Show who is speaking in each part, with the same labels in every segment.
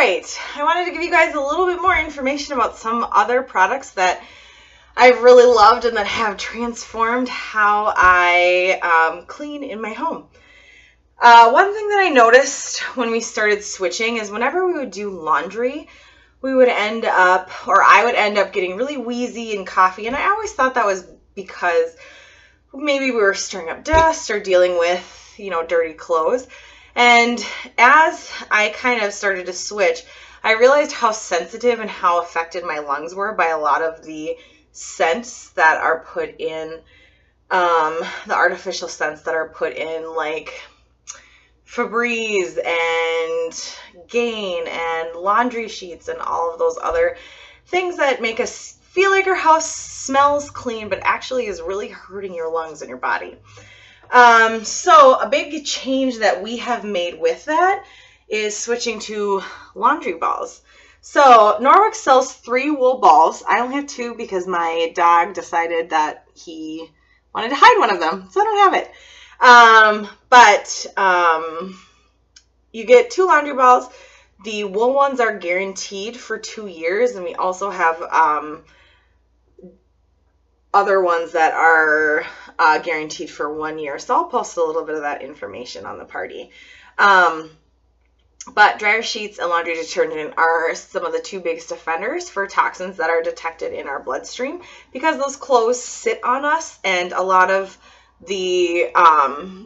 Speaker 1: right, I wanted to give you guys a little bit more information about some other products that I've really loved and that have transformed how I clean in my home. One thing that I noticed when we started switching is whenever we would do laundry, we would end up, or I would end up getting really wheezy and coughy, and I always thought that was because maybe we were stirring up dust or dealing with, dirty clothes. And as I kind of started to switch, I realized how sensitive and how affected my lungs were by a lot of the scents that are put in, the artificial scents that are put in, like Febreze and Gain and laundry sheets and all of those other things that make us feel like our house smells clean, but actually is really hurting your lungs and your body. So a big change that we have made with that is switching to laundry balls. So Norwex sells 3 wool balls. I only have 2 because my dog decided that he wanted to hide one of them, so I don't have it. But you get 2 laundry balls. The wool ones are guaranteed for 2 years, and we also have other ones that are guaranteed for 1 year. So I'll post a little bit of that information on the party. But dryer sheets and laundry detergent are some of the 2 biggest offenders for toxins that are detected in our bloodstream, because those clothes sit on us, and a lot of the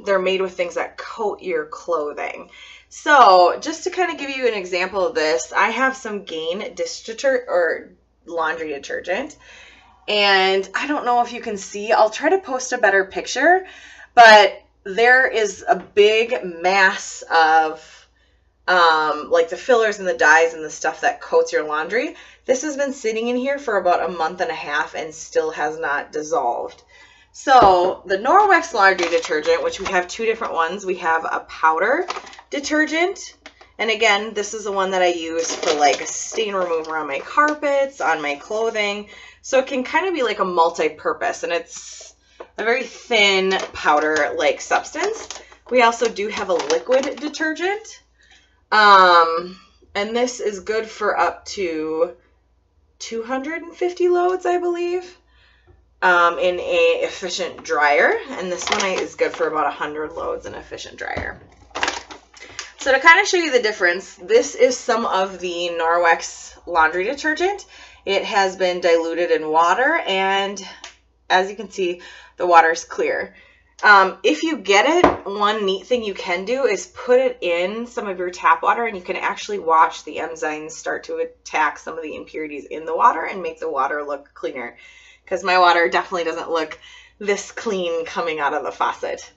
Speaker 1: they're made with things that coat your clothing. So just to kind of give you an example of this, I have some Gain dish detergent or laundry detergent, and I don't know if you can see. I'll try to post a better picture, but there is a big mass of like the fillers and the dyes and the stuff that coats your laundry. This has been sitting in here for about a month and a half and still has not dissolved. So the Norwex laundry detergent, which we have 2 different ones, we have a powder detergent. And again, this is the one that I use for like a stain remover on my carpets, on my clothing. So it can kind of be like a multi-purpose, and it's a very thin powder-like substance. We also do have a liquid detergent. And this is good for up to 250 loads, I believe, in a efficient dryer. And this one is good for about 100 loads in efficient dryer. So to kind of show you the difference, this is some of the Norwex laundry detergent. It has been diluted in water, and as you can see, the water is clear. If you get it, one neat thing you can do is put it in some of your tap water, and you can actually watch the enzymes start to attack some of the impurities in the water and make the water look cleaner, because my water definitely doesn't look this clean coming out of the faucet.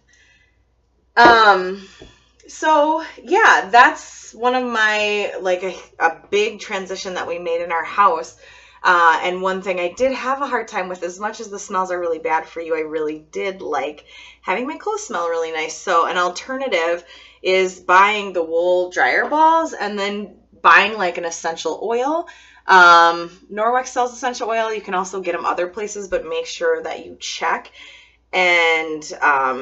Speaker 1: So yeah, that's one of my, like a big transition that we made in our house. And one thing I did have a hard time with, as much as the smells are really bad for you, I really did like having my clothes smell really nice. So an alternative is buying the wool dryer balls and then buying like an essential oil. Norwex sells essential oil. You can also get them other places, but make sure that you check. And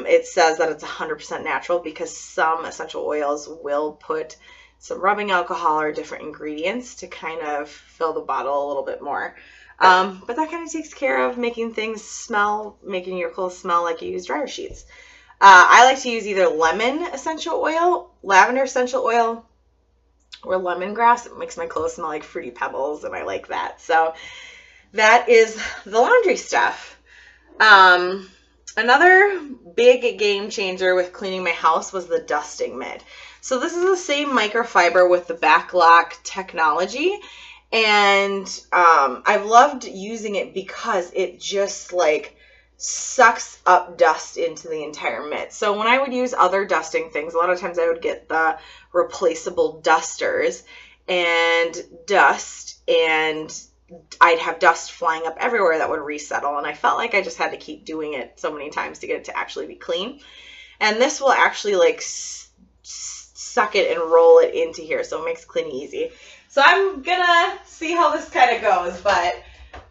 Speaker 1: it says that it's 100% natural, because some essential oils will put some rubbing alcohol or different ingredients to kind of fill the bottle a little bit more. But that kind of takes care of making your clothes smell like you use dryer sheets. I like to use either lemon essential oil, lavender essential oil, or lemongrass. It makes my clothes smell like Fruity Pebbles, and I like that. So that is the laundry stuff. Another big game changer with cleaning my house was the dusting mitt. So this is the same microfiber with the backlock technology, and I've loved using it because it just like sucks up dust into the entire mitt. So when I would use other dusting things, a lot of times I would get the replaceable dusters and dust, and I'd have dust flying up everywhere that would resettle, and I felt like I just had to keep doing it so many times to get it to actually be clean. And this will actually like suck it and roll it into here, so it makes cleaning easy. So I'm gonna see how this kind of goes, but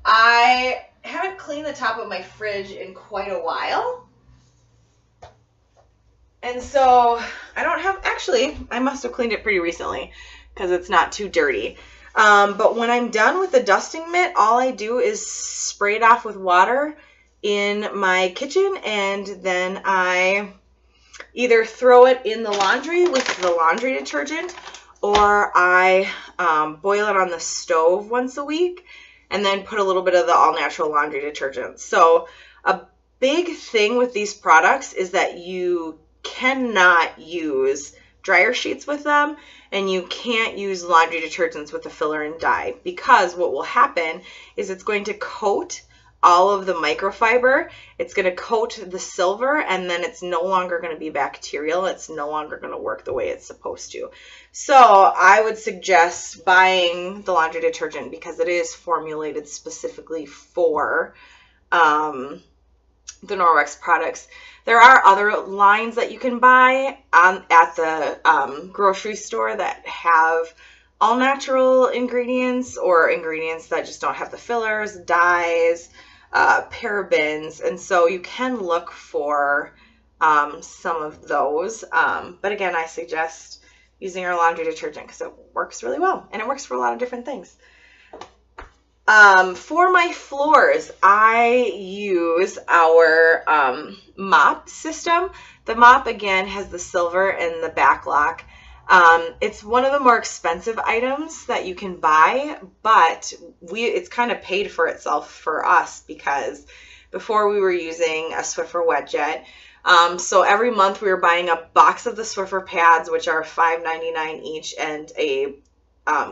Speaker 1: I haven't cleaned the top of my fridge in quite a while. And so I don't have, actually, I must have cleaned it pretty recently, because it's not too dirty. But when I'm done with the dusting mitt, all I do is spray it off with water in my kitchen, and then I either throw it in the laundry with the laundry detergent, or I boil it on the stove once a week and then put a little bit of the all-natural laundry detergent. So a big thing with these products is that you cannot use dryer sheets with them, and you can't use laundry detergents with the filler and dye, because what will happen is it's going to coat all of the microfiber, it's going to coat the silver, and then it's no longer going to be bacterial. It's no longer going to work the way it's supposed to. So I would suggest buying the laundry detergent because it is formulated specifically for the Norwex products. There are other lines that you can buy at the grocery store that have all natural ingredients, or ingredients that just don't have the fillers, dyes, parabens, and so you can look for some of those. But again, I suggest using our laundry detergent because it works really well, and it works for a lot of different things. For my floors, I use our mop system. The mop, again, has the silver and the back lock. It's one of the more expensive items that you can buy, but it's kind of paid for itself for us, because before we were using a Swiffer wet jet. So every month we were buying a box of the Swiffer pads, which are $5.99 each, and a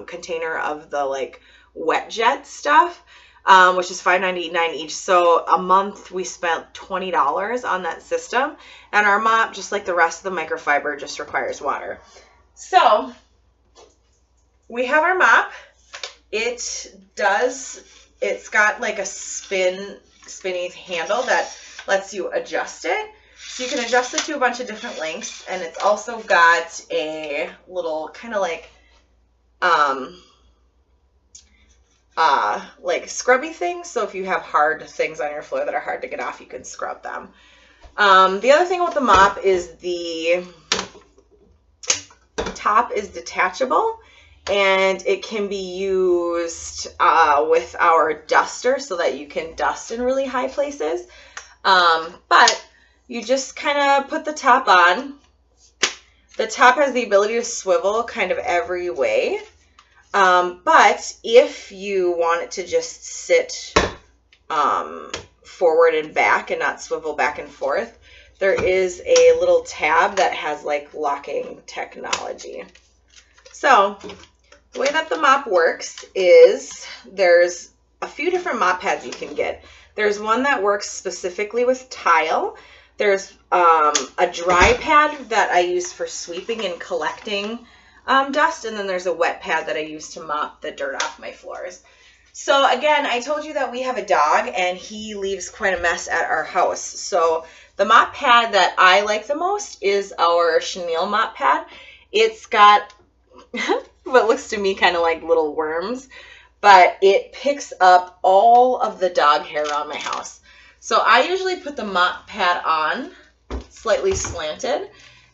Speaker 1: container of the like wet jet stuff, which is $5.99 each. So a month we spent $20 on that system, and our mop, just like the rest of the microfiber, just requires water. So we have our mop. It's got like a spinny handle that lets you adjust it. So you can adjust it to a bunch of different lengths, and it's also got a little kind of like scrubby things. So if you have hard things on your floor that are hard to get off, you can scrub them. The other thing with the mop is the top is detachable, and it can be used with our duster so that you can dust in really high places. But you just kind of put the top on. The top has the ability to swivel kind of every way. But if you want it to just sit forward and back and not swivel back and forth, there is a little tab that has like locking technology. So the way that the mop works is there's a few different mop pads you can get. There's one that works specifically with tile. There's a dry pad that I use for sweeping and collecting dust, and then there's a wet pad that I use to mop the dirt off my floors. So again, I told you that we have a dog, and he leaves quite a mess at our house. So the mop pad that I like the most is our chenille mop pad. It's got what looks to me kind of like little worms, but it picks up all of the dog hair around my house. So I usually put the mop pad on slightly slanted,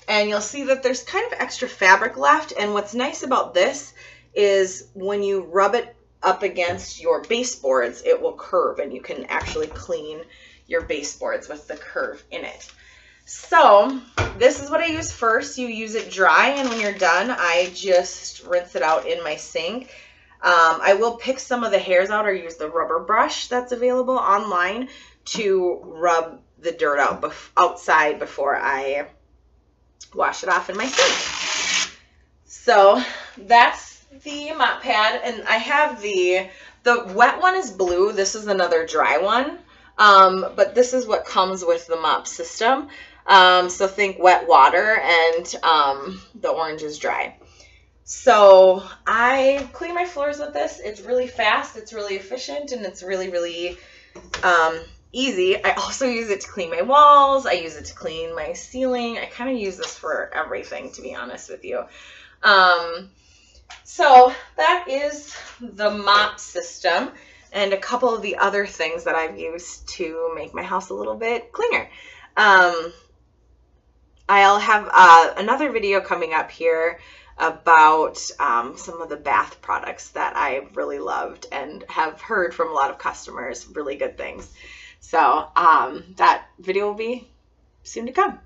Speaker 1: and you'll see that there's kind of extra fabric left. And what's nice about this is when you rub it up against your baseboards, it will curve, and you can actually clean your baseboards with the curve in it. So this is what I use first. You use it dry, and when you're done, I just rinse it out in my sink. I will pick some of the hairs out or use the rubber brush that's available online to rub the dirt out outside before I wash it off in my sink. So that's the mop pad, and I have the wet one is blue. This is another dry one, but this is what comes with the mop system. So think wet water, and the orange is dry. So I clean my floors with this. It's really fast, it's really efficient, and it's really, really easy. I also use it to clean my walls. I use it to clean my ceiling. I kind of use this for everything, to be honest with you. So that is the mop system, and a couple of the other things that I've used to make my house a little bit cleaner. I'll have another video coming up here about some of the bath products that I really loved and have heard from a lot of customers really good things. So that video will be soon to come.